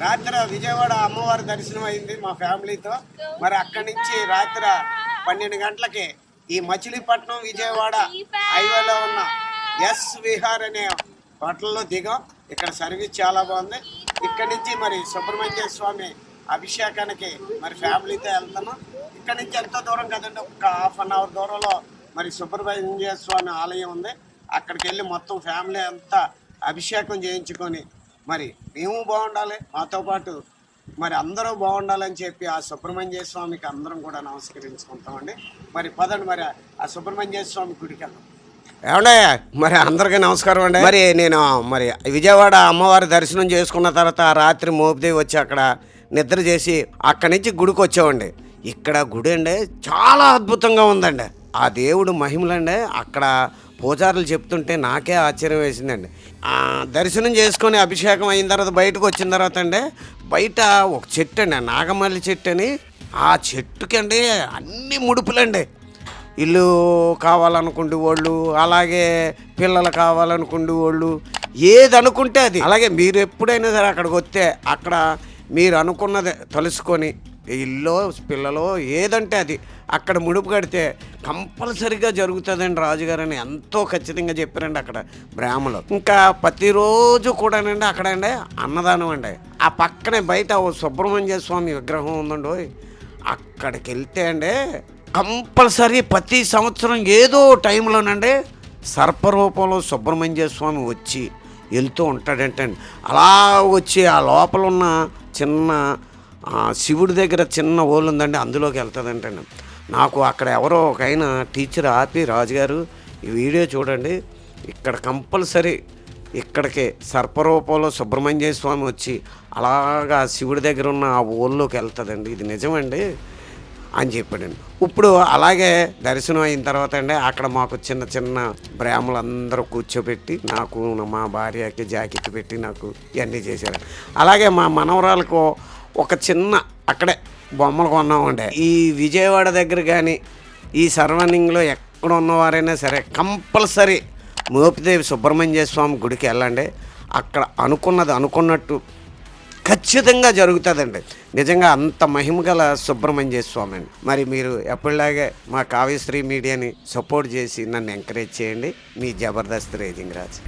రాత్రి విజయవాడ అమ్మవారి దర్శనం అయింది మా ఫ్యామిలీతో. మరి అక్కడి నుంచి రాత్రి 12 గంటలకి ఈ మచిలీపట్నం విజయవాడ హైవేలో ఉన్న ఎస్ విహార్ అనే హోటల్లో దిగాం. ఇక్కడ సర్వీస్ చాలా బాగుంది. ఇక్కడి నుంచి మరి సుబ్రహ్మణ్య స్వామి అభిషేకానికి మరి ఫ్యామిలీతో వెళ్తున్నాం. ఇక్కడి నుంచి ఎంతో దూరం కదండి, ఒక ½ అవర్ దూరంలో మరి సుబ్రహ్మణ్య స్వామి ఆలయం ఉంది. అక్కడికి వెళ్ళి మొత్తం ఫ్యామిలీ అంతా అభిషేకం చేయించుకొని మరి మేము బాగుండాలి, మాతో పాటు మరి అందరూ బాగుండాలని చెప్పి ఆ సుబ్రహ్మణ్య స్వామికి అందరం కూడా నమస్కరించుకుంటామండి. మరి పదండి మరి ఆ సుబ్రహ్మణ్య స్వామి గుడికి వెళ్దాం. ఏమండే మరి అందరికీ నమస్కారం అండి. మరి నేను మరి విజయవాడ అమ్మవారి దర్శనం చేసుకున్న తర్వాత రాత్రి మోపిదేవి వచ్చి అక్కడ నిద్ర చేసి అక్కడి నుంచి గుడికి వచ్చామండి. ఇక్కడ గుడి అండి చాలా అద్భుతంగా ఉందండి. ఆ దేవుడు మహిమలండి అక్కడ పూజారులు చెప్తుంటే నాకే ఆశ్చర్యం వేసిందండి. దర్శనం చేసుకొని అభిషేకం అయిన తర్వాత బయటకు వచ్చిన తర్వాత అండి, బయట ఒక చెట్టు అండి, నాగమల్లి చెట్టు అని. ఆ చెట్టుకండి అన్ని ముడుపులండి. ఇల్లు కావాలనుకుంటే వాళ్ళు, అలాగే పిల్లలు కావాలనుకుంటే వాళ్ళు, ఏది అనుకుంటే అది. అలాగే మీరు ఎప్పుడైనా సరే అక్కడికి వస్తే అక్కడ మీరు అనుకున్నది తలుసుకొని ఇల్లు పిల్లలు ఏదంటే అది అక్కడ ముడుపు కడితే కంపల్సరీగా జరుగుతుందండి రాజుగారని ఎంతో ఖచ్చితంగా చెప్పారండి అక్కడ బ్రాహ్మణులు. ఇంకా ప్రతిరోజు కూడానండి అక్కడండి అన్నదానం అండి. ఆ పక్కనే బయట ఓ సుబ్రహ్మణ్య స్వామి విగ్రహం ఉందండి. అక్కడికి వెళ్తే అండి కంపల్సరీ ప్రతి సంవత్సరం ఏదో టైంలోనండి సర్పరూపంలో సుబ్రహ్మణ్య స్వామి వచ్చి వెళ్తూ ఉంటాడంటండి. అలా వచ్చి ఆ లోపల ఉన్న చిన్న శివుడి దగ్గర చిన్న ఓళ్ళు ఉందండి, అందులోకి వెళ్తుందంటండి. నాకు అక్కడ ఎవరో ఒక ఆయన టీచర్ ఆపి, రాజుగారు ఈ వీడియో చూడండి, ఇక్కడ కంపల్సరీ ఇక్కడికి సర్పరూపంలో సుబ్రహ్మణ్య స్వామి వచ్చి అలాగా శివుడి దగ్గర ఉన్న ఆ ఓళ్ళలోకి వెళ్తుందండి, ఇది నిజమండి అని చెప్పాడండి. ఇప్పుడు అలాగే దర్శనం అయిన తర్వాత అండి అక్కడ మాకు చిన్న చిన్న బ్రాహ్మణులు అందరూ కూర్చోబెట్టి నాకు మా భార్యకి జాకెట్ పెట్టి నాకు ఇవన్నీ చేశారు. అలాగే మా మనవరాలకు ఒక చిన్న అక్కడే బొమ్మలు కొన్నామండి. ఈ విజయవాడ దగ్గర కానీ ఈ సరౌండింగ్లో ఎక్కడ ఉన్నవారైనా సరే కంపల్సరీ మోపిదేవి సుబ్రహ్మణ్య స్వామి గుడికి వెళ్ళండి. అక్కడ అనుకున్నది అనుకున్నట్టు ఖచ్చితంగా జరుగుతుందండి. నిజంగా అంత మహిమగల సుబ్రహ్మణ్య స్వామి అండి. మరి మీరు ఎప్పటిలాగే మా కావ్యశ్రీ మీడియాని సపోర్ట్ చేసి నన్ను ఎంకరేజ్ చేయండి. మీ జబర్దస్త్ రేజింగ్ రాజ్.